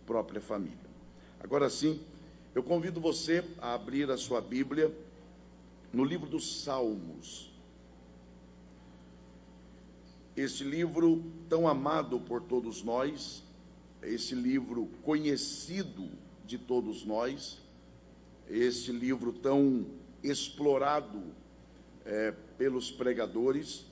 própria família. Agora sim, eu convido você a abrir a sua Bíblia no livro dos Salmos. Este livro tão amado por todos nós, esse livro conhecido de todos nós, este livro tão explorado pelos pregadores,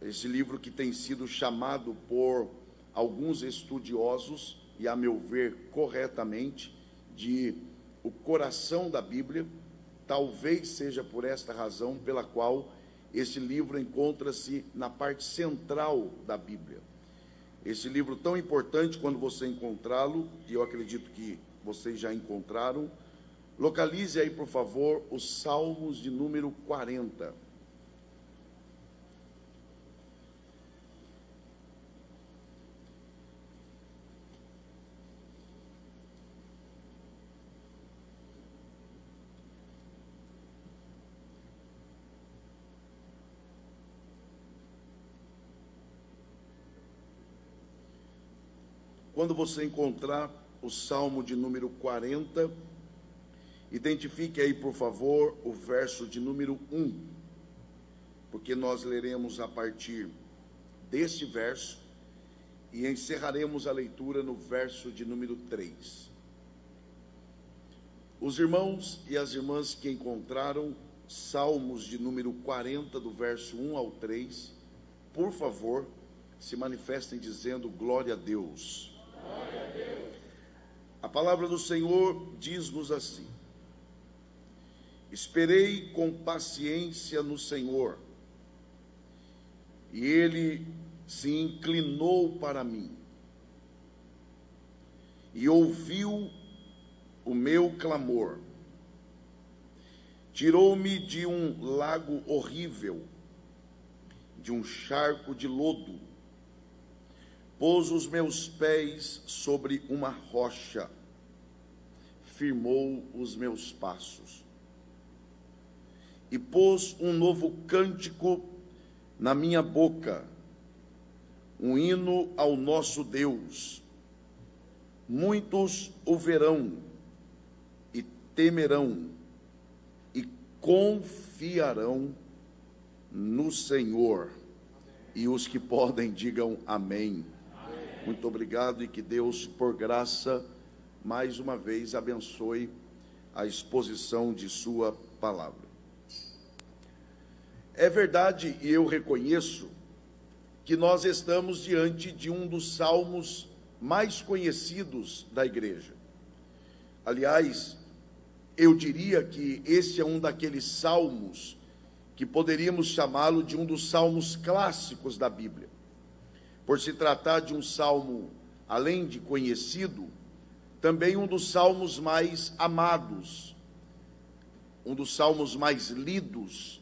esse livro que tem sido chamado por alguns estudiosos, e a meu ver corretamente, de o coração da Bíblia. Talvez seja por esta razão pela qual este livro encontra-se na parte central da Bíblia. Esse livro tão importante, quando você encontrá-lo, e eu acredito que vocês já encontraram, localize aí, por favor, os Salmos de número 40. Quando você encontrar o Salmo de número 40, identifique aí, por favor, o verso de número 1, porque nós leremos a partir deste verso e encerraremos a leitura no verso de número 3. Os irmãos e as irmãs que encontraram Salmos de número 40, do verso 1 ao 3, por favor, se manifestem dizendo glória a Deus. A palavra do Senhor diz-nos assim: esperei com paciência no Senhor, e Ele se inclinou para mim, e ouviu o meu clamor, tirou-me de um lago horrível, de um charco de lodo, pôs os meus pés sobre uma rocha, firmou os meus passos, e pôs um novo cântico na minha boca, um hino ao nosso Deus. Muitos o verão e temerão e confiarão no Senhor. E os que podem, digam amém. Muito obrigado, e que Deus, por graça, mais uma vez abençoe a exposição de sua palavra. É verdade, e eu reconheço, que nós estamos diante de um dos salmos mais conhecidos da igreja. Aliás, eu diria que esse é um daqueles salmos que poderíamos chamá-lo de um dos salmos clássicos da Bíblia. Por se tratar de um salmo, além de conhecido, também um dos salmos mais amados, um dos salmos mais lidos,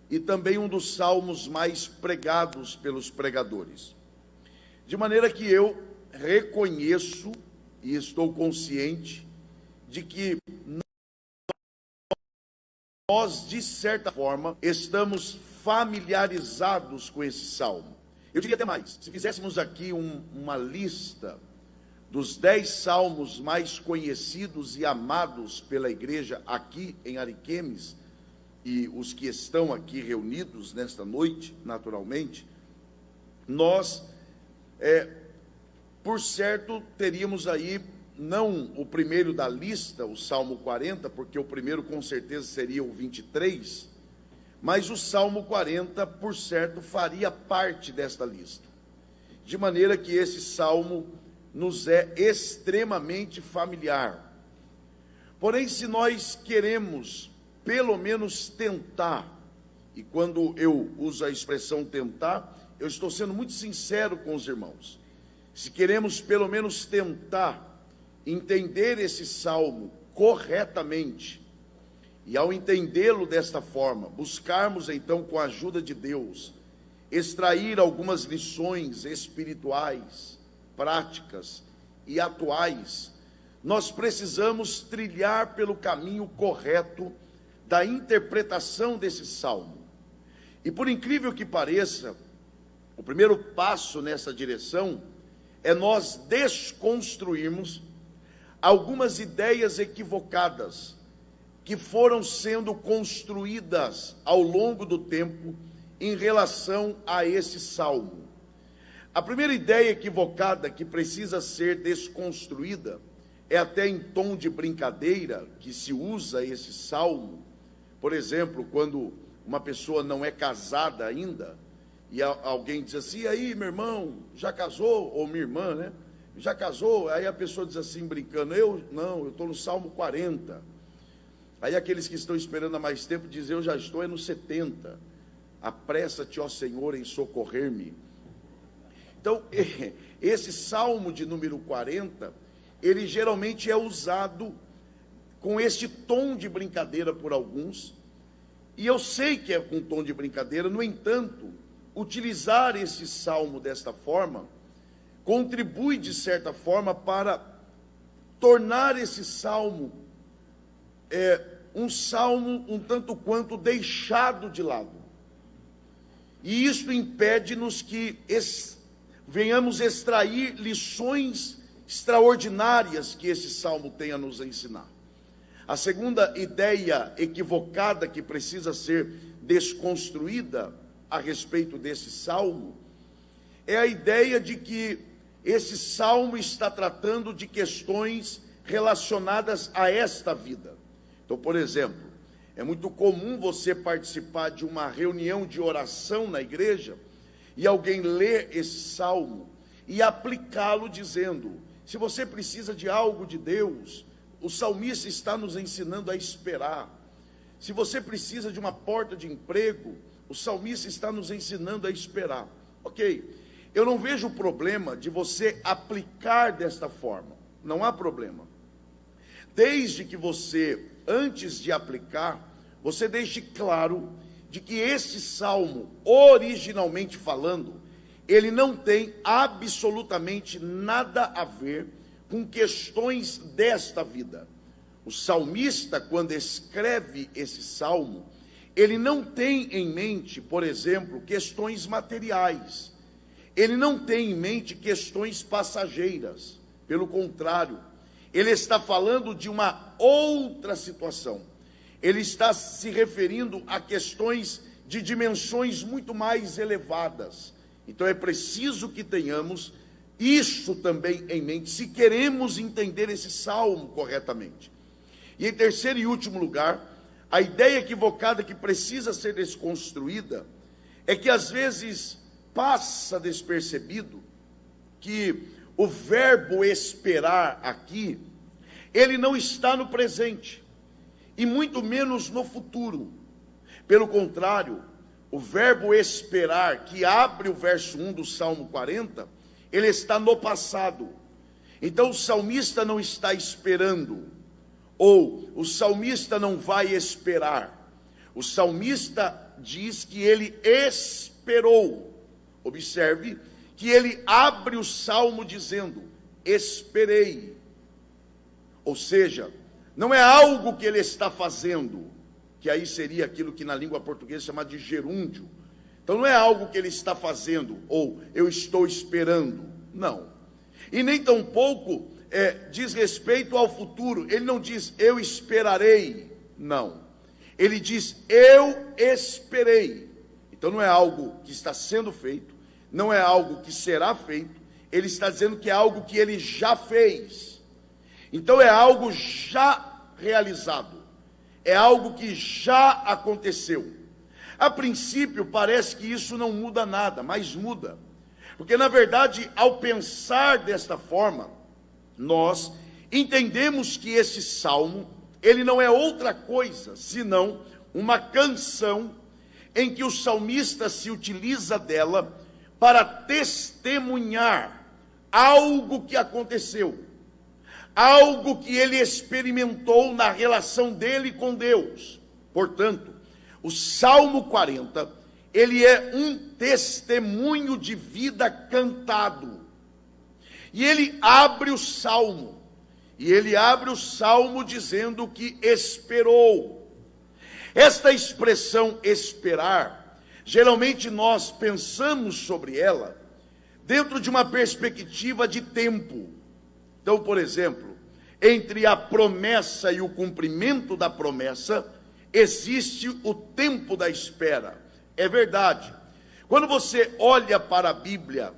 e também um dos salmos mais pregados pelos pregadores. De maneira que eu reconheço e estou consciente de que nós, de certa forma, estamos familiarizados com esse salmo. Eu diria até mais, se fizéssemos aqui uma lista dos 10 salmos mais conhecidos e amados pela igreja aqui em Ariquemes, e os que estão aqui reunidos nesta noite, naturalmente, nós, por certo, teríamos aí, não o primeiro da lista, o Salmo 40, porque o primeiro com certeza seria o 23, mas o Salmo 40, por certo, faria parte desta lista. De maneira que esse salmo nos é extremamente familiar. Porém, se nós queremos, pelo menos tentar, e quando eu uso a expressão tentar, eu estou sendo muito sincero com os irmãos. Se queremos, pelo menos, tentar entender esse salmo corretamente, e ao entendê-lo desta forma, buscarmos então, com a ajuda de Deus, extrair algumas lições espirituais, práticas e atuais, nós precisamos trilhar pelo caminho correto da interpretação desse salmo. E por incrível que pareça, o primeiro passo nessa direção é nós desconstruirmos algumas ideias equivocadas que foram sendo construídas ao longo do tempo em relação a esse salmo. A primeira ideia equivocada que precisa ser desconstruída é até em tom de brincadeira que se usa esse salmo. Por exemplo, quando uma pessoa não é casada ainda, e alguém diz assim: e aí, meu irmão, já casou? Ou minha irmã, né? Já casou? Aí a pessoa diz assim, brincando: eu estou no Salmo 40. Aí aqueles que estão esperando há mais tempo dizem: eu já estou no 70. Apressa-te, ó Senhor, em socorrer-me. Então, esse Salmo de número 40, ele geralmente é usado com este tom de brincadeira por alguns, e eu sei que é com tom de brincadeira. No entanto, utilizar esse salmo desta forma contribui de certa forma para tornar esse salmo um salmo um tanto quanto deixado de lado. E isso impede-nos que venhamos extrair lições extraordinárias que esse salmo tem a nos ensinar. A segunda ideia equivocada que precisa ser desconstruída a respeito desse salmo é a ideia de que esse salmo está tratando de questões relacionadas a esta vida. Então, por exemplo, é muito comum você participar de uma reunião de oração na igreja e alguém ler esse salmo e aplicá-lo dizendo: se você precisa de algo de Deus, o salmista está nos ensinando a esperar. Se você precisa de uma porta de emprego, o salmista está nos ensinando a esperar. Ok, eu não vejo problema de você aplicar desta forma, não há problema. Desde que você, antes de aplicar, você deixe claro de que este salmo, originalmente falando, ele não tem absolutamente nada a ver com questões desta vida. O salmista, quando escreve esse salmo, ele não tem em mente, por exemplo, questões materiais. Ele não tem em mente questões passageiras. Pelo contrário, ele está falando de uma outra situação. Ele está se referindo a questões de dimensões muito mais elevadas. Então é preciso que tenhamos isso também em mente, se queremos entender esse salmo corretamente. E em terceiro e último lugar, a ideia equivocada que precisa ser desconstruída é que às vezes passa despercebido que o verbo esperar aqui, ele não está no presente, e muito menos no futuro. Pelo contrário, o verbo esperar, que abre o verso 1 do Salmo 40, ele está no passado. Então o salmista não está esperando, ou o salmista não vai esperar. O salmista diz que ele esperou. Observe que ele abre o salmo dizendo: esperei. Ou seja, não é algo que ele está fazendo, que aí seria aquilo que na língua portuguesa chama de gerúndio. Então não é algo que ele está fazendo, ou eu estou esperando, não. E nem tampouco diz respeito ao futuro. Ele não diz eu esperarei, não. Ele diz eu esperei. Então não é algo que está sendo feito, não é algo que será feito. Ele está dizendo que é algo que ele já fez. Então é algo já realizado, é algo que já aconteceu. A princípio parece que isso não muda nada, mas muda. Porque na verdade, ao pensar desta forma, nós entendemos que esse salmo, ele não é outra coisa, senão uma canção em que o salmista se utiliza dela para testemunhar algo que aconteceu, algo que ele experimentou na relação dele com Deus. Portanto, o Salmo 40, ele é um testemunho de vida cantado. E ele abre o Salmo, dizendo que esperou. Esta expressão esperar, geralmente nós pensamos sobre ela dentro de uma perspectiva de tempo. Então, por exemplo, entre a promessa e o cumprimento da promessa, existe o tempo da espera. É verdade. Quando você olha para a Bíblia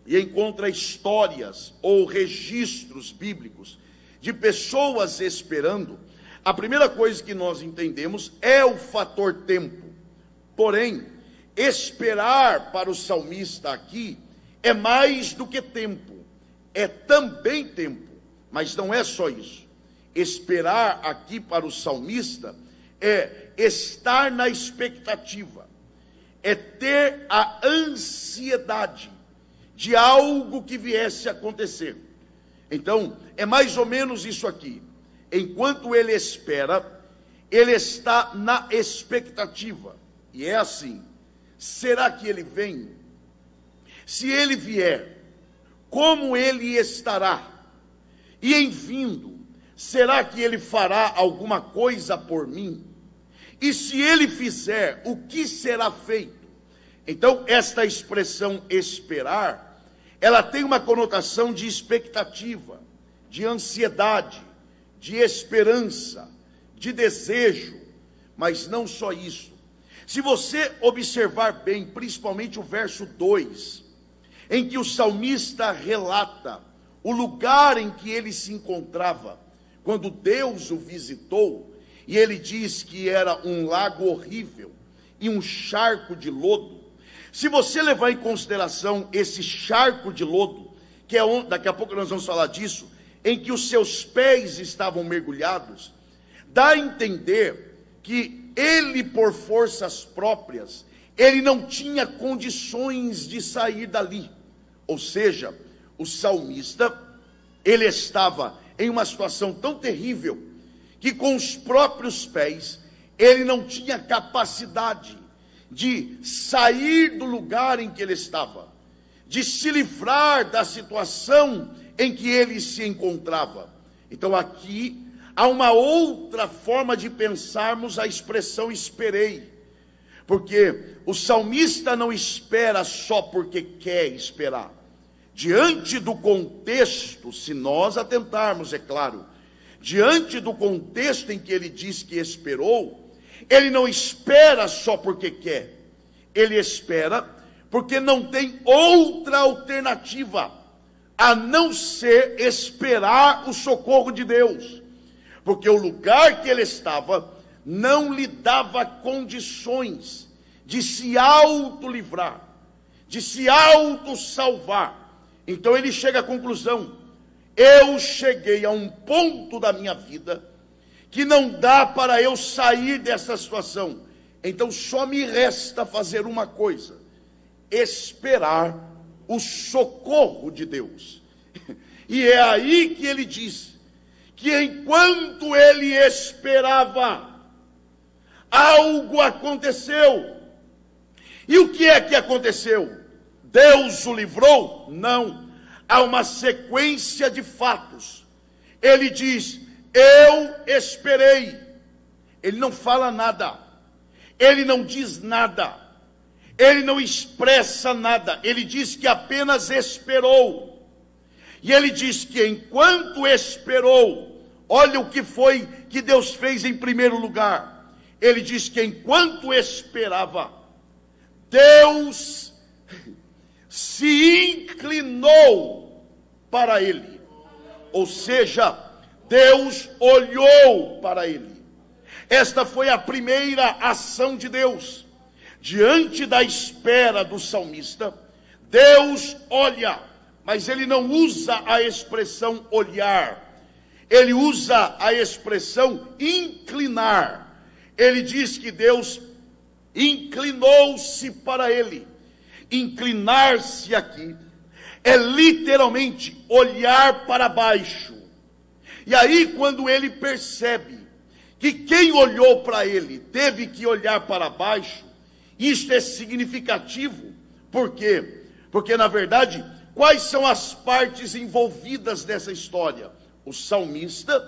e encontra histórias ou registros bíblicos de pessoas esperando, a primeira coisa que nós entendemos é o fator tempo. Porém, esperar para o salmista aqui é mais do que tempo, é também tempo, mas não é só isso. Esperar aqui para o salmista é estar na expectativa, é ter a ansiedade de algo que viesse a acontecer. Então, é mais ou menos isso aqui. Enquanto ele espera, ele está na expectativa. E é assim: será que ele vem? Se ele vier, como ele estará? E em vindo, será que ele fará alguma coisa por mim? E se ele fizer, o que será feito? Então, esta expressão esperar, ela tem uma conotação de expectativa, de ansiedade, de esperança, de desejo, mas não só isso. Se você observar bem, principalmente o verso 2, em que o salmista relata o lugar em que ele se encontrava, quando Deus o visitou, e ele diz que era um lago horrível, e um charco de lodo. Se você levar em consideração esse charco de lodo, que é onde, daqui a pouco nós vamos falar disso, em que os seus pés estavam mergulhados, dá a entender que ele, por forças próprias, ele não tinha condições de sair dali. Ou seja, o salmista, ele estava em uma situação tão terrível, que com os próprios pés, ele não tinha capacidade de sair do lugar em que ele estava, de se livrar da situação em que ele se encontrava. Então aqui há uma outra forma de pensarmos a expressão esperei, porque o salmista não espera só porque quer esperar. Diante do contexto, se nós atentarmos, é claro, diante do contexto em que ele diz que esperou, ele não espera só porque quer, ele espera porque não tem outra alternativa a não ser esperar o socorro de Deus, porque o lugar que ele estava não lhe dava condições de se auto-livrar, de se auto-salvar. Então ele chega à conclusão: eu cheguei a um ponto da minha vida que não dá para eu sair dessa situação, então só me resta fazer uma coisa: esperar o socorro de Deus. E é aí que ele diz que enquanto ele esperava, algo aconteceu. E o que é que aconteceu? Deus o livrou? Não. Há uma sequência de fatos. Ele diz: eu esperei. Ele não fala nada, ele não diz nada, ele não expressa nada, ele diz que apenas esperou. E ele diz que enquanto esperou, olha o que foi que Deus fez em primeiro lugar. Ele diz que enquanto esperava, Deus se inclinou para ele. Ou seja, Deus olhou para ele. Esta foi a primeira ação de Deus. Diante da espera do salmista, Deus olha, mas ele não usa a expressão olhar, ele usa a expressão inclinar. Ele diz que Deus inclinou-se para ele. Inclinar-se aqui é literalmente olhar para baixo. E aí, quando ele percebe que quem olhou para ele teve que olhar para baixo, isto é significativo. Por quê? Porque, na verdade, quais são as partes envolvidas nessa história? O salmista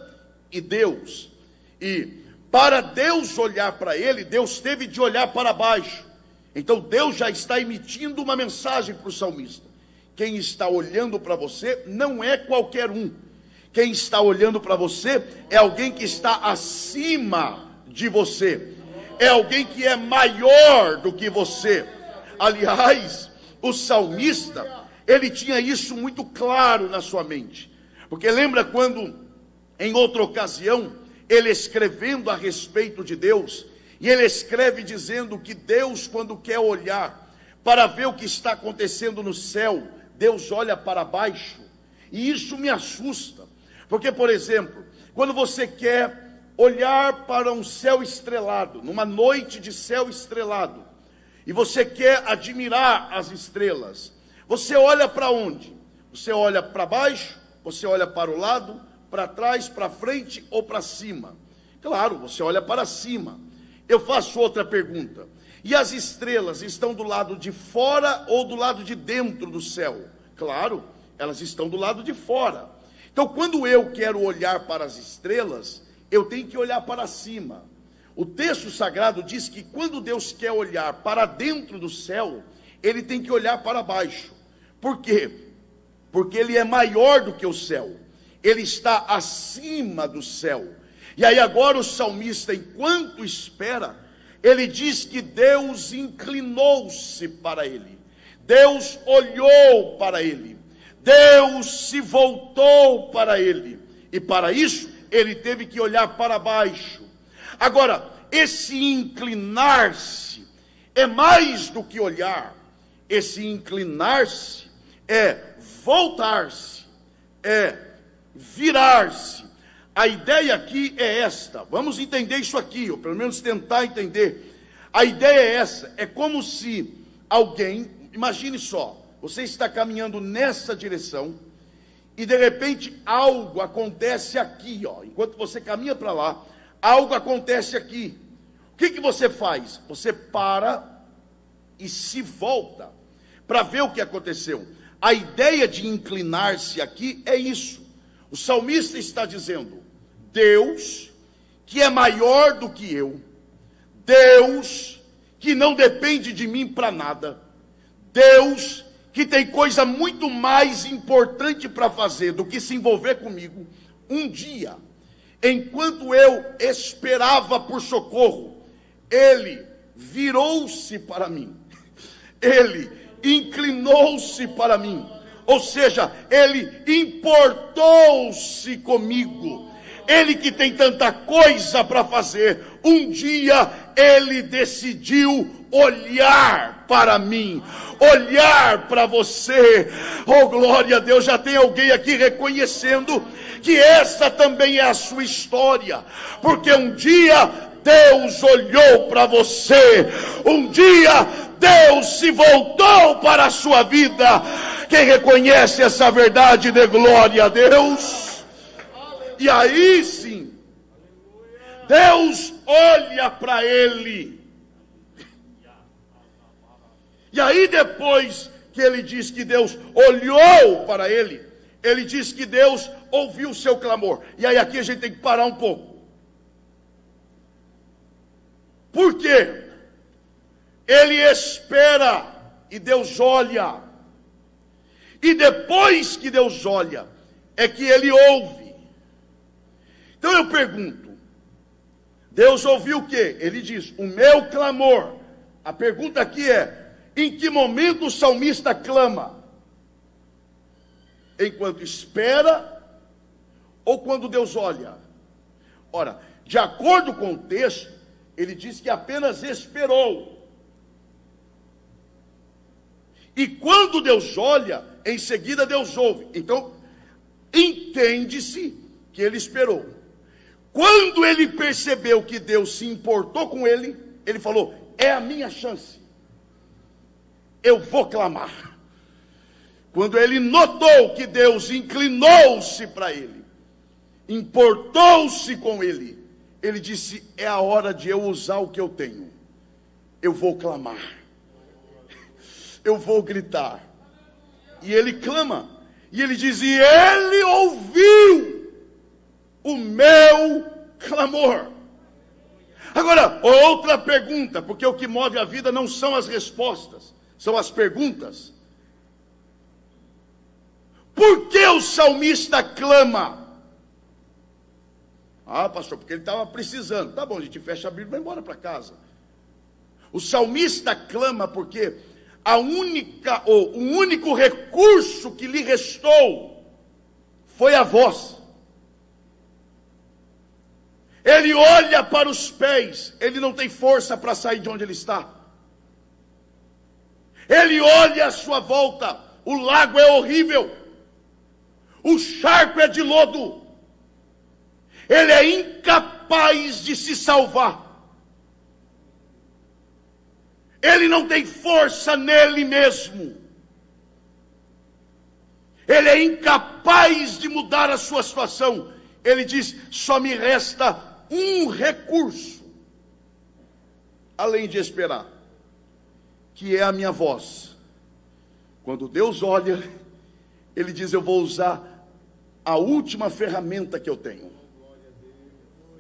e Deus. E para Deus olhar para ele, Deus teve de olhar para baixo. Então Deus já está emitindo uma mensagem para o salmista, quem está olhando para você não é qualquer um. Quem está olhando para você é alguém que está acima de você. É alguém que é maior do que você. Aliás, o salmista, ele tinha isso muito claro na sua mente. Porque lembra quando, em outra ocasião, ele escrevendo a respeito de Deus, e ele escreve dizendo que Deus, quando quer olhar para ver o que está acontecendo no céu, Deus olha para baixo. E isso me assusta. Porque, por exemplo, quando você quer olhar para um céu estrelado, numa noite de céu estrelado, e você quer admirar as estrelas, você olha para onde? Você olha para baixo, você olha para o lado, para trás, para frente ou para cima? Claro, você olha para cima. Eu faço outra pergunta. E as estrelas estão do lado de fora ou do lado de dentro do céu? Claro, elas estão do lado de fora. Então, quando eu quero olhar para as estrelas, eu tenho que olhar para cima. O texto sagrado diz que quando Deus quer olhar para dentro do céu, ele tem que olhar para baixo. Por quê? Porque ele é maior do que o céu. Ele está acima do céu. E aí agora o salmista, enquanto espera, ele diz que Deus inclinou-se para ele. Deus olhou para ele. Deus se voltou para ele. E para isso, ele teve que olhar para baixo. Agora, esse inclinar-se é mais do que olhar. Esse inclinar-se é voltar-se, é virar-se. A ideia aqui é esta. Vamos entender isso aqui, ou pelo menos tentar entender. A ideia é essa. É como se alguém, imagine só, você está caminhando nessa direção e de repente algo acontece aqui, ó. Enquanto você caminha para lá, algo acontece aqui. O que você faz? Você para e se volta para ver o que aconteceu. A ideia de inclinar-se aqui é isso. O salmista está dizendo: Deus, que é maior do que eu, Deus, que não depende de mim para nada, Deus, que tem coisa muito mais importante para fazer do que se envolver comigo, um dia, enquanto eu esperava por socorro, ele virou-se para mim, ele inclinou-se para mim, ou seja, ele importou-se comigo. Ele que tem tanta coisa para fazer, um dia ele decidiu olhar para mim, olhar para você. Oh, glória a Deus, já tem alguém aqui reconhecendo que essa também é a sua história, porque um dia Deus olhou para você, um dia Deus se voltou para a sua vida. Quem reconhece essa verdade, dê glória a Deus. E aí sim, Deus olha para ele. E aí depois que ele diz que Deus olhou para ele, ele diz que Deus ouviu o seu clamor. E aí aqui a gente tem que parar um pouco. Por quê? Ele espera e Deus olha. E depois que Deus olha, é que ele ouve. Então eu pergunto, Deus ouviu o quê? Ele diz, o meu clamor. A pergunta aqui é, em que momento o salmista clama? Enquanto espera ou quando Deus olha? Ora, de acordo com o texto, ele diz que apenas esperou. E quando Deus olha, em seguida Deus ouve. Então, entende-se que ele esperou. Quando ele percebeu que Deus se importou com ele, ele falou, é a minha chance. Eu vou clamar. Quando ele notou que Deus inclinou-se para ele, importou-se com ele, ele disse, é a hora de eu usar o que eu tenho. Eu vou clamar. Eu vou gritar. E ele clama. E ele diz, e ele ouviu o meu clamor. Agora, outra pergunta, porque o que move a vida não são as respostas, são as perguntas. Por que o salmista clama? Ah, pastor, porque ele estava precisando. Tá bom, a gente fecha a Bíblia e vai embora para casa. O salmista clama porque o único recurso que lhe restou foi a voz. Ele olha para os pés, ele não tem força para sair de onde ele está. Ele olha à sua volta, o lago é horrível, o charco é de lodo, ele é incapaz de se salvar. Ele não tem força nele mesmo. Ele é incapaz de mudar a sua situação. Ele diz: só me resta um recurso, além de esperar, que é a minha voz. Quando Deus olha, Ele diz: eu vou usar a última ferramenta que eu tenho.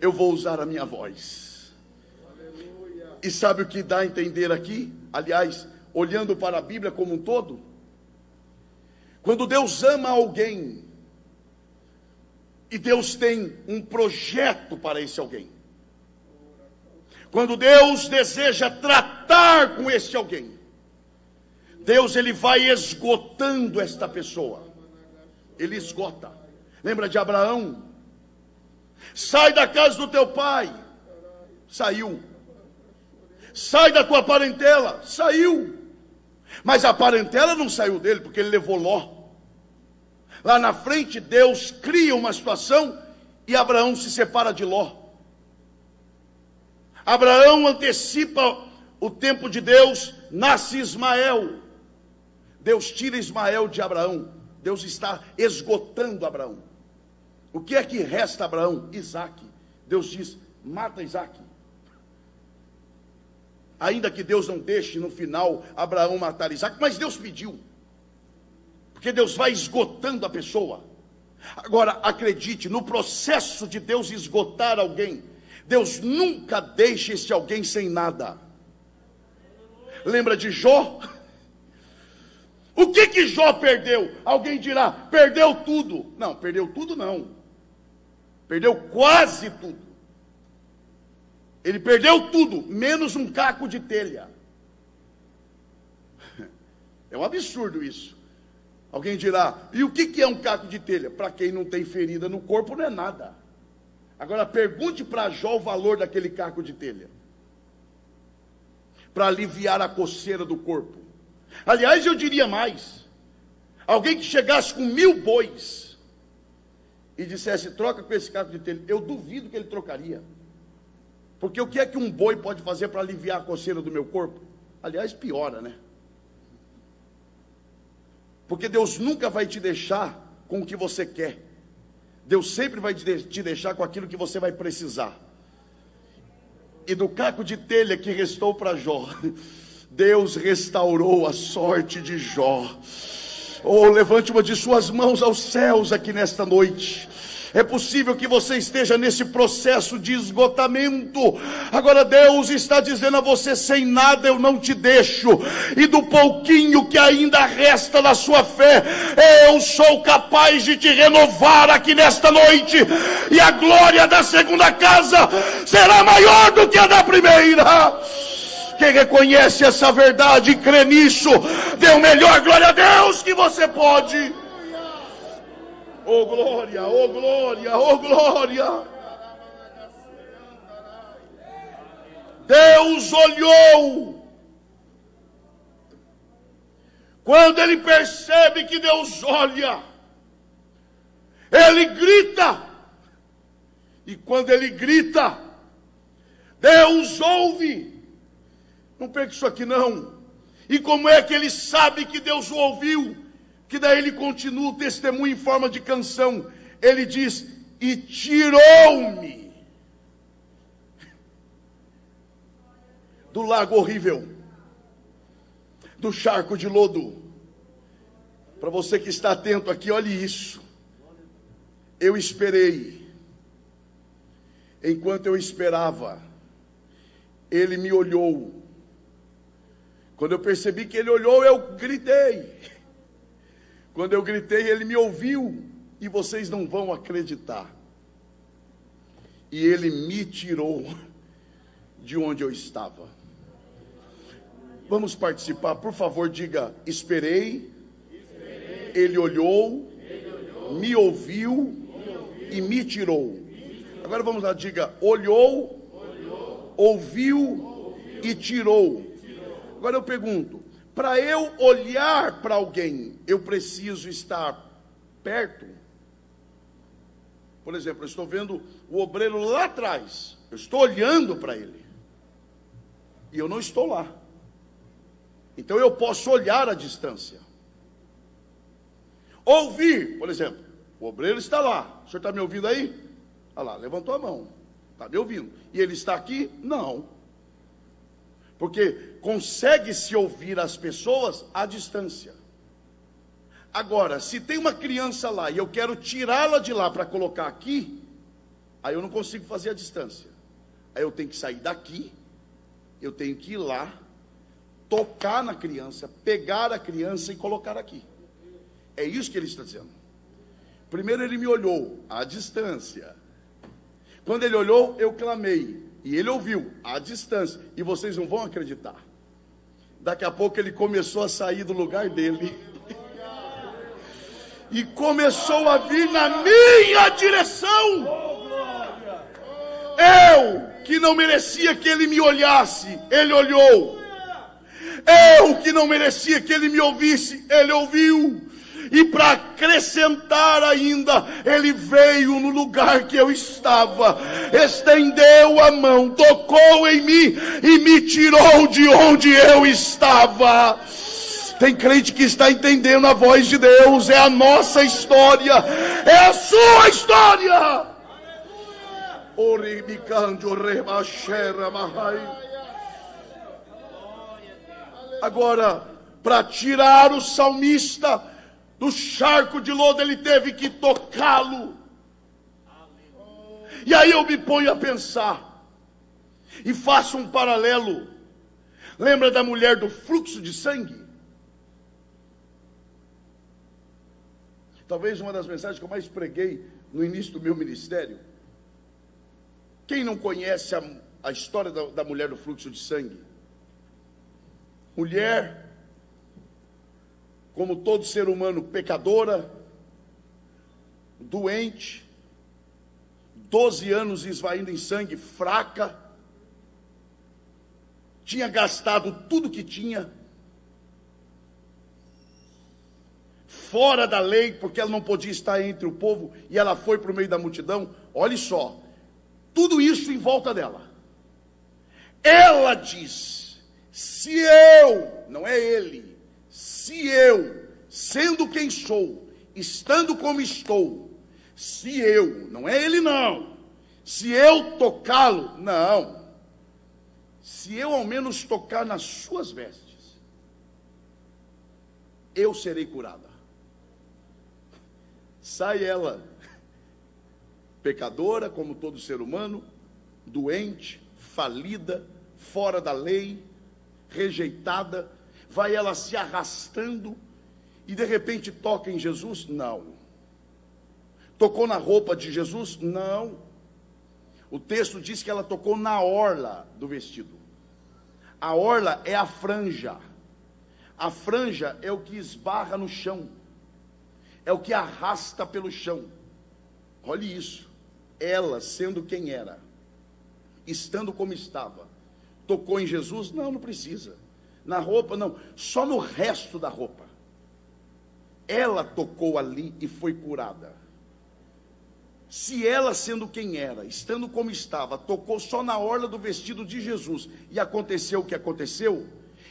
Eu vou usar a minha voz. E sabe o que dá a entender aqui? Aliás, olhando para a Bíblia como um todo, quando Deus ama alguém, e Deus tem um projeto para esse alguém, quando Deus deseja tratar com esse alguém, Deus ele vai esgotando esta pessoa. Ele esgota. Lembra de Abraão? Sai da casa do teu pai. Saiu. Sai da tua parentela. Saiu. Mas a parentela não saiu dele, porque ele levou Ló. Lá na frente Deus cria uma situação e Abraão se separa de Ló. Abraão antecipa o tempo de Deus, nasce Ismael. Deus tira Ismael de Abraão. Deus está esgotando Abraão. O que é que resta a Abraão? Isaque. Deus diz: mata Isaque. Ainda que Deus não deixe no final Abraão matar Isaque, mas Deus pediu. Porque Deus vai esgotando a pessoa. Agora, acredite, no processo de Deus esgotar alguém, Deus nunca deixa esse alguém sem nada. Lembra de Jó? O que Jó perdeu? Alguém dirá: perdeu tudo. Não, perdeu tudo não. Perdeu quase tudo. Ele perdeu tudo, menos um caco de telha. É um absurdo isso. Alguém dirá: e o que é um caco de telha? Para quem não tem ferida no corpo não é nada. Agora pergunte para Jó o valor daquele caco de telha, para aliviar a coceira do corpo. Aliás, eu diria mais: alguém que chegasse com 1000 bois e dissesse: troca com esse caco de telha, eu duvido que ele trocaria. Porque o que é que um boi pode fazer para aliviar a coceira do meu corpo? Aliás, piora, né? Porque Deus nunca vai te deixar com o que você quer. Deus sempre vai te deixar com aquilo que você vai precisar. E do caco de telha que restou para Jó, Deus restaurou a sorte de Jó. Oh, levante uma de suas mãos aos céus aqui nesta noite. É possível que você esteja nesse processo de esgotamento. Agora Deus está dizendo a você: sem nada eu não te deixo. E do pouquinho que ainda resta da sua fé, eu sou capaz de te renovar aqui nesta noite. E a glória da segunda casa será maior do que a da primeira. Quem reconhece essa verdade e crê nisso, dê o melhor glória a Deus que você pode. Oh glória, oh glória, oh glória. Deus olhou. Quando ele percebe que Deus olha, ele grita. E quando ele grita, Deus ouve. Não perca isso aqui não. E como é que ele sabe que Deus o ouviu? Que daí ele continua o testemunho em forma de canção. Ele diz: e tirou-me do lago horrível, do charco de lodo. Para você que está atento aqui, olhe isso. Eu esperei. Enquanto eu esperava, ele me olhou. Quando eu percebi que ele olhou, eu gritei. Quando eu gritei, ele me ouviu, e vocês não vão acreditar. E ele me tirou de onde eu estava. Vamos participar, por favor, diga: esperei, ele olhou, me ouviu e me tirou. Agora vamos lá, diga: olhou, ouviu e tirou. Agora eu pergunto: para eu olhar para alguém, eu preciso estar perto? Por exemplo, eu estou vendo o obreiro lá atrás, eu estou olhando para ele, e eu não estou lá. Então eu posso olhar à distância. Ouvir, por exemplo, o obreiro está lá. O senhor está me ouvindo aí? Olha lá, levantou a mão. Está me ouvindo. E ele está aqui? Não. Porque consegue-se ouvir as pessoas à distância. Agora, se tem uma criança lá e eu quero tirá-la de lá para colocar aqui, aí eu não consigo fazer a distância. Aí eu tenho que sair daqui, eu tenho que ir lá, tocar na criança, pegar a criança e colocar aqui. É isso que ele está dizendo. Primeiro ele me olhou à distância. Quando ele olhou, eu clamei. E ele ouviu à distância. E vocês não vão acreditar. Daqui a pouco ele começou a sair do lugar dele. E começou a vir na minha direção. Eu, que não merecia que ele me olhasse, ele olhou. Eu, que não merecia que ele me ouvisse, ele ouviu. E para acrescentar ainda, ele veio no lugar que eu estava, estendeu a mão, tocou em mim e me tirou de onde eu estava. Tem crente que está entendendo a voz de Deus. É a nossa história, é a sua história. Agora, para tirar o salmista do charco de lodo, ele teve que tocá-lo. E aí eu me ponho a pensar e faço um paralelo. Lembra da mulher do fluxo de sangue? Talvez uma das mensagens que eu mais preguei no início do meu ministério. Quem não conhece a história da mulher do fluxo de sangue? Mulher, como todo ser humano, pecadora, doente, 12 anos esvaindo em sangue, fraca, tinha gastado tudo que tinha, fora da lei, porque ela não podia estar entre o povo, e ela foi para o meio da multidão. Olha só, tudo isso em volta dela. Ela diz: se eu, não é ele, se eu, sendo quem sou, estando como estou, se eu, não é ele não, se eu tocá-lo, não, se eu ao menos tocar nas suas vestes, eu serei curada. Sai ela, pecadora como todo ser humano, doente, falida, fora da lei, rejeitada, vai ela se arrastando e de repente toca em Jesus? Não. Tocou na roupa de Jesus? Não. O texto diz que ela tocou na orla do vestido. A orla é a franja. A franja é o que esbarra no chão, é o que arrasta pelo chão. Olhe isso. Ela, sendo quem era, estando como estava, tocou em Jesus? Não, não precisa. Na roupa, não, só no resto da roupa. Ela tocou ali e foi curada. Se ela, sendo quem era, estando como estava, tocou só na orla do vestido de Jesus, e aconteceu o que aconteceu,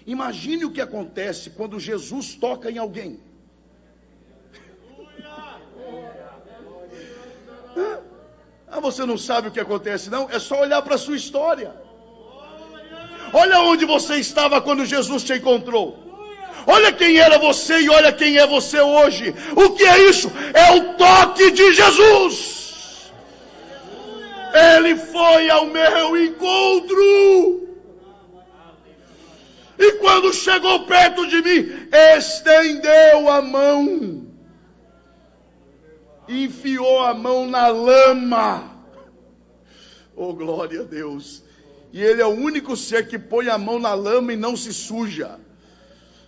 imagine o que acontece quando Jesus toca em alguém. Ah, você não sabe o que acontece, não? É só olhar para a sua história. Olha onde você estava quando Jesus te encontrou. Olha quem era você e olha quem é você hoje. O que é isso? É o toque de Jesus. Ele foi ao meu encontro. E quando chegou perto de mim, estendeu a mão enfiou a mão na lama. Oh, glória a Deus. E ele é o único ser que põe a mão na lama e não se suja.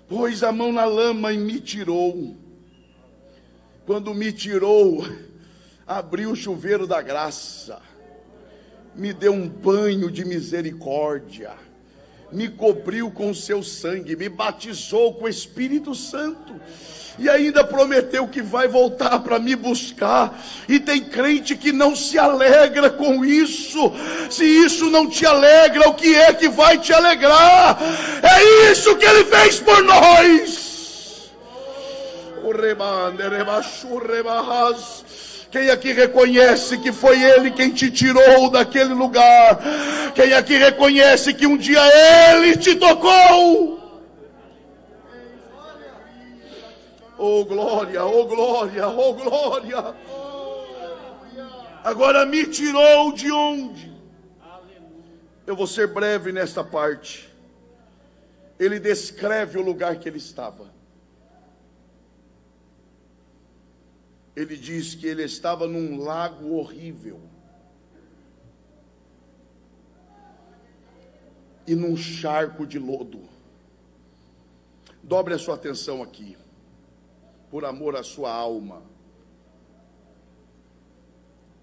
Pôs a mão na lama e me tirou. Quando me tirou, abriu o chuveiro da graça, me deu um banho de misericórdia, me cobriu com o seu sangue, me batizou com o Espírito Santo, e ainda prometeu que vai voltar para me buscar. E tem crente que não se alegra com isso. Se isso não te alegra, o que é que vai te alegrar? É isso que ele fez por nós. Quem aqui reconhece que foi ele quem te tirou daquele lugar? Quem aqui reconhece que um dia ele te tocou? Oh glória, oh glória, oh glória. Agora me tirou de onde? Eu vou ser breve nesta parte. Ele descreve o lugar que ele estava. Ele diz que ele estava num lago horrível e num charco de lodo. Dobre a sua atenção aqui, por amor à sua alma.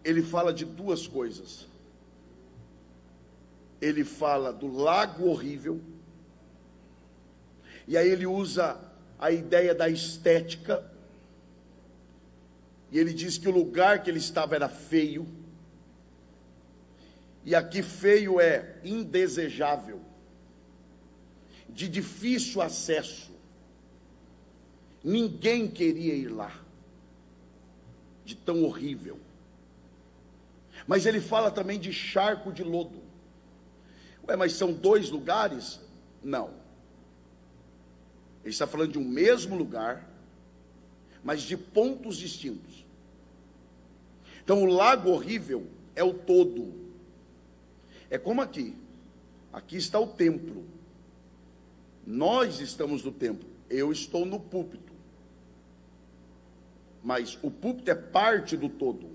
Ele fala de duas coisas. Ele fala do lago horrível, e aí ele usa a ideia da estética, e ele diz que o lugar que ele estava era feio, e aqui feio é indesejável, de difícil acesso. Ninguém queria ir lá, de tão horrível. Mas ele fala também de charco de lodo. Ué, mas são dois lugares? Não. Ele está falando de um mesmo lugar, mas de pontos distintos. Então o lago horrível é o todo. É como aqui. Aqui está o templo. Nós estamos no templo. Eu estou no púlpito. Mas o púlpito é parte do todo.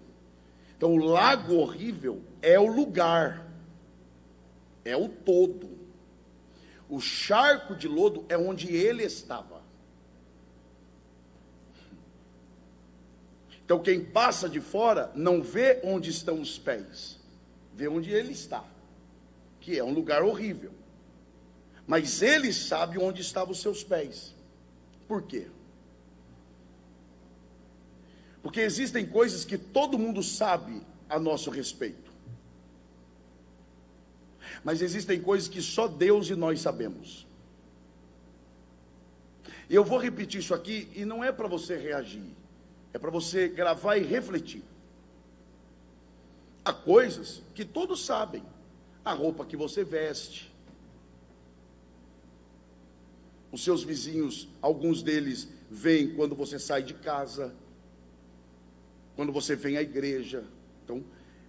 Então o lago horrível é o lugar. É o todo. O charco de lodo é onde ele estava. Então quem passa de fora não vê onde estão os pés, vê onde ele está, que é um lugar horrível. Mas ele sabe onde estavam os seus pés. Por quê? Porque existem coisas que todo mundo sabe a nosso respeito. Mas existem coisas que só Deus e nós sabemos. E eu vou repetir isso aqui, e não é para você reagir, é para você gravar e refletir. Há coisas que todos sabem. A roupa que você veste. Os seus vizinhos, alguns deles veem quando você sai de casa, quando você vem à igreja. Então,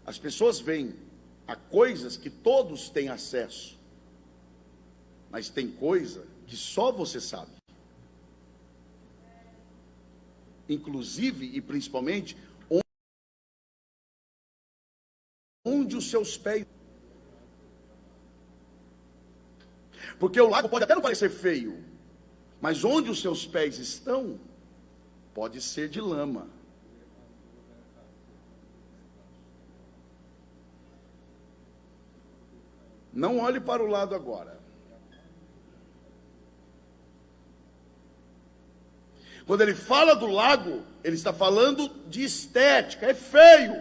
as pessoas veem. Há coisas que todos têm acesso, mas tem coisa que só você sabe. Inclusive e principalmente onde os seus pés. Porque o lago pode até não parecer feio, mas onde os seus pés estão, pode ser de lama. Não olhe para o lado agora. Quando ele fala do lago, ele está falando de estética, é feio.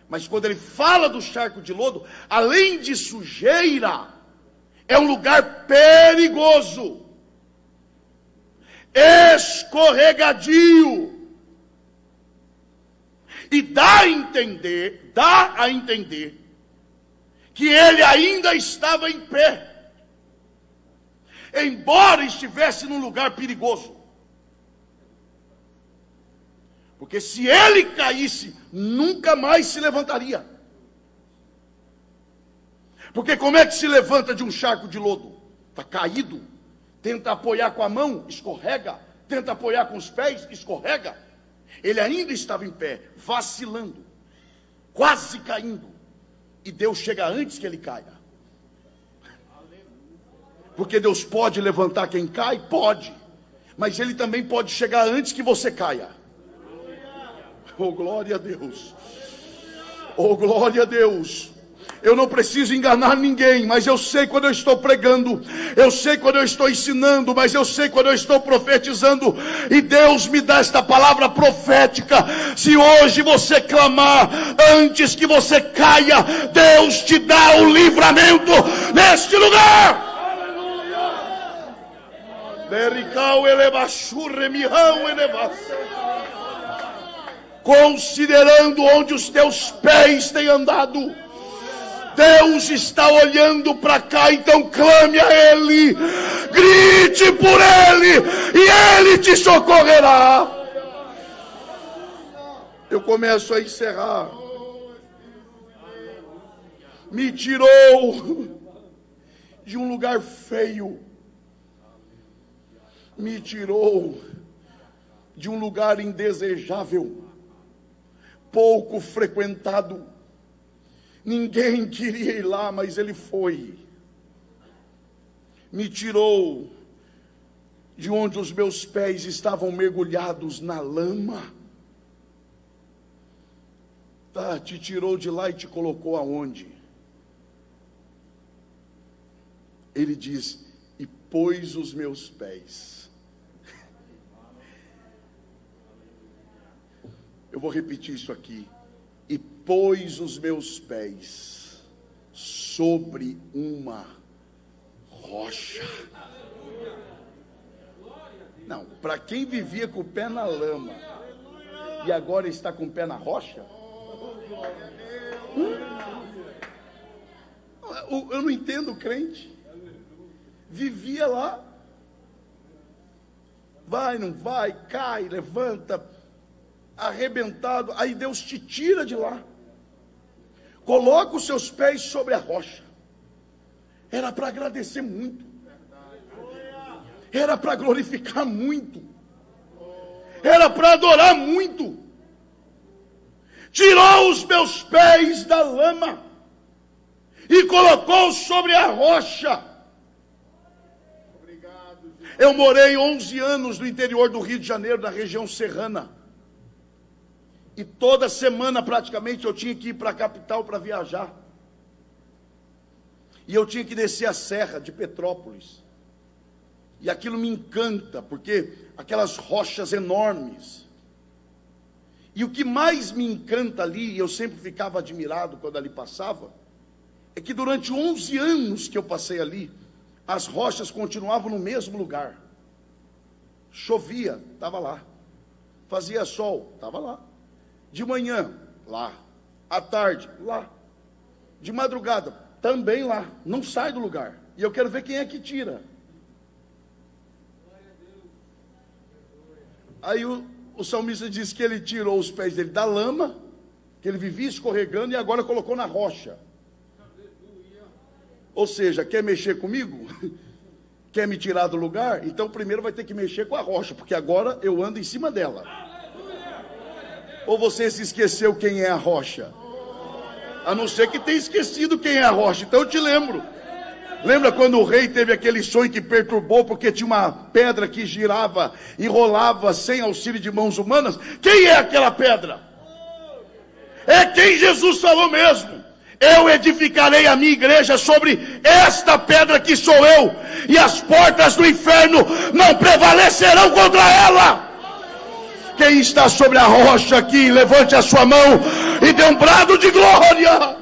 Mas quando ele fala do charco de lodo, além de sujeira, é um lugar perigoso, escorregadio. E dá a entender que ele ainda estava em pé, embora estivesse num lugar perigoso. Porque se ele caísse, nunca mais se levantaria. Porque como é que se levanta de um charco de lodo? Está caído, tenta apoiar com a mão, escorrega, tenta apoiar com os pés, escorrega. Ele ainda estava em pé, vacilando, quase caindo. E Deus chega antes que ele caia. Porque Deus pode levantar quem cai? Pode. Mas Ele também pode chegar antes que você caia. Oh, glória a Deus. Oh, glória a Deus. Eu não preciso enganar ninguém, mas eu sei quando eu estou pregando, eu sei quando eu estou ensinando, mas eu sei quando eu estou profetizando, e Deus me dá esta palavra profética. Se hoje você clamar antes que você caia, Deus te dá o livramento neste lugar. Considerando onde os teus pés têm andado, Deus está olhando para cá, então clame a Ele, grite por Ele, e Ele te socorrerá. Eu começo a encerrar. Me tirou de um lugar feio, me tirou de um lugar indesejável, pouco frequentado. Ninguém queria ir lá, mas Ele foi. Me tirou de onde os meus pés estavam mergulhados na lama. Tá, te tirou de lá e te colocou aonde? Ele diz: e pôs os meus pés. Eu vou repetir isso aqui. E pôs os meus pés sobre uma rocha. Não, para quem vivia com o pé na lama e agora está com o pé na rocha, eu não entendo o crente. Vivia lá, vai, não vai, cai, levanta, arrebentado. Aí Deus te tira de lá, coloca os seus pés sobre a rocha. Era para agradecer muito, era para glorificar muito, era para adorar muito. Tirou os meus pés da lama e colocou sobre a rocha. Eu morei 11 anos no interior do Rio de Janeiro, na região serrana. E toda semana praticamente eu tinha que ir para a capital para viajar. E eu tinha que descer a serra de Petrópolis. E aquilo me encanta, porque aquelas rochas enormes. E o que mais me encanta ali, e eu sempre ficava admirado quando ali passava, é que durante 11 anos que eu passei ali, as rochas continuavam no mesmo lugar. Chovia, estava lá. Fazia sol, estava lá. De manhã, lá. À tarde, lá. De madrugada, também lá. Não sai do lugar. E eu quero ver quem é que tira. Aí o salmista diz que ele tirou os pés dele da lama, que ele vivia escorregando, e agora colocou na rocha. Ou seja, quer mexer comigo? Quer me tirar do lugar? Então primeiro vai ter que mexer com a rocha, porque agora eu ando em cima dela. Ou você se esqueceu quem é a rocha? A não ser que tenha esquecido quem é a rocha. Então eu te lembro. Lembra quando o rei teve aquele sonho que perturbou, porque tinha uma pedra que girava e rolava sem auxílio de mãos humanas? Quem é aquela pedra? É quem Jesus falou mesmo. Eu edificarei a minha igreja sobre esta pedra que sou eu, e as portas do inferno não prevalecerão contra ela. Quem está sobre a rocha aqui, levante a sua mão e dê um brado de glória.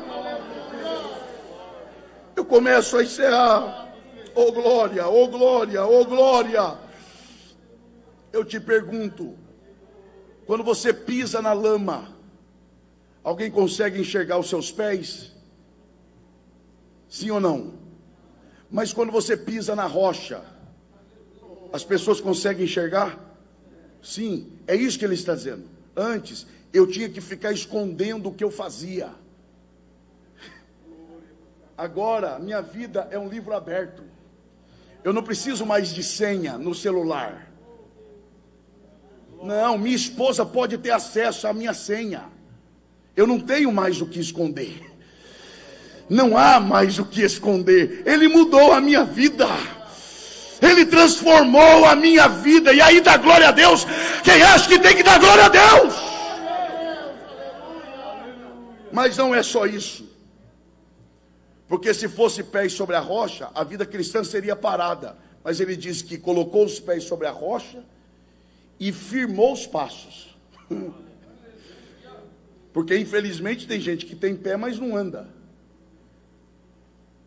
Eu começo a encerrar. Oh glória, oh glória, oh glória. Eu te pergunto, quando você pisa na lama, alguém consegue enxergar os seus pés? Sim ou não? Mas quando você pisa na rocha, as pessoas conseguem enxergar? Sim, é isso que ele está dizendo. Antes, eu tinha que ficar escondendo o que eu fazia. Agora, minha vida é um livro aberto. Eu não preciso mais de senha no celular. Não, minha esposa pode ter acesso à minha senha. Eu não tenho mais o que esconder. Não há mais o que esconder. Ele mudou a minha vida. Ele transformou a minha vida. E aí dá glória a Deus. Quem acha que tem que dar glória a Deus? Mas não é só isso. Porque se fosse pés sobre a rocha, a vida cristã seria parada. Mas ele diz que colocou os pés sobre a rocha e firmou os passos. Porque infelizmente tem gente que tem pé, mas não anda.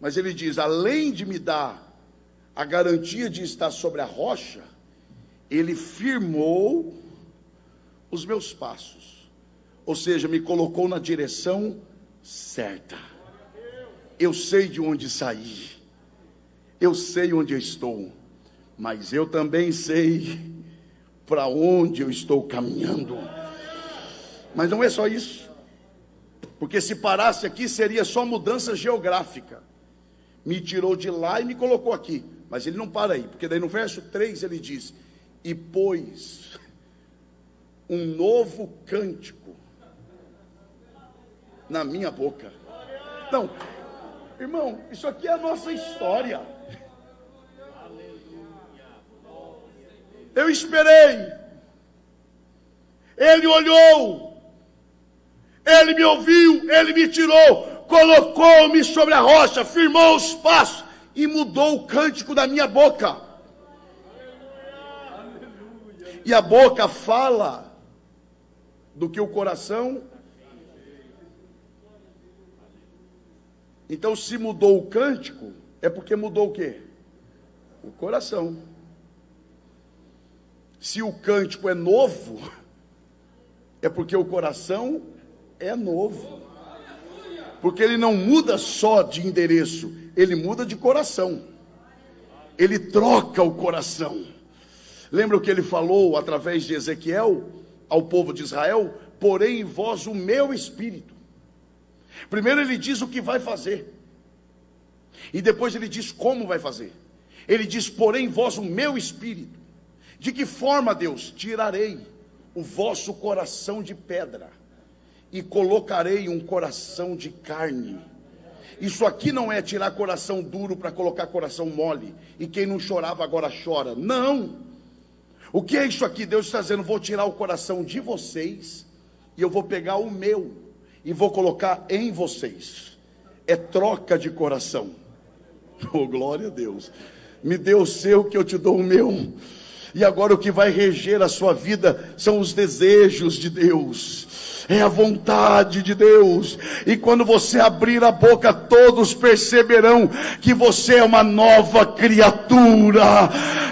Mas ele diz, além de me dar a garantia de estar sobre a rocha, ele firmou os meus passos. Ou seja, me colocou na direção certa. Eu sei de onde saí. Eu sei onde eu estou. Mas eu também sei para onde eu estou caminhando. Mas não é só isso. Porque se parasse aqui, seria só mudança geográfica. Me tirou de lá e me colocou aqui. Mas ele não para aí. Porque daí no verso 3 ele diz, e pôs um novo cântico na minha boca. Não, irmão, isso aqui é a nossa história. Eu esperei. Ele olhou. Ele me ouviu. Ele me tirou. Colocou-me sobre a rocha. Firmou os passos. E mudou o cântico da minha boca. E a boca fala do que o coração. Então, se mudou o cântico, é porque mudou o quê? O coração. Se o cântico é novo, é porque o coração é novo. Porque ele não muda só de endereço, ele muda de coração. Ele troca o coração. Lembra o que ele falou através de Ezequiel ao povo de Israel? Porém em vós o meu espírito. Primeiro ele diz o que vai fazer. E depois ele diz como vai fazer. Ele diz, porém em vós o meu espírito. De que forma, Deus? Tirarei o vosso coração de pedra e colocarei um coração de carne. Isso aqui não é tirar coração duro para colocar coração mole. E quem não chorava agora chora. Não. O que é isso aqui? Deus está dizendo, vou tirar o coração de vocês e eu vou pegar o meu e vou colocar em vocês. É troca de coração. Oh, glória a Deus. Me dê o seu que eu te dou o meu. E agora o que vai reger a sua vida são os desejos de Deus. É a vontade de Deus. E quando você abrir a boca, todos perceberão que você é uma nova criatura.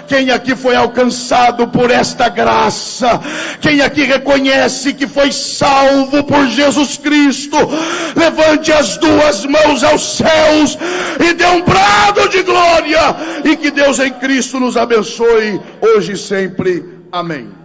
Quem aqui foi alcançado por esta graça? Quem aqui reconhece que foi salvo por Jesus Cristo? Levante as duas mãos aos céus e dê um brado de glória. E que Deus em Cristo nos abençoe hoje e sempre. Amém.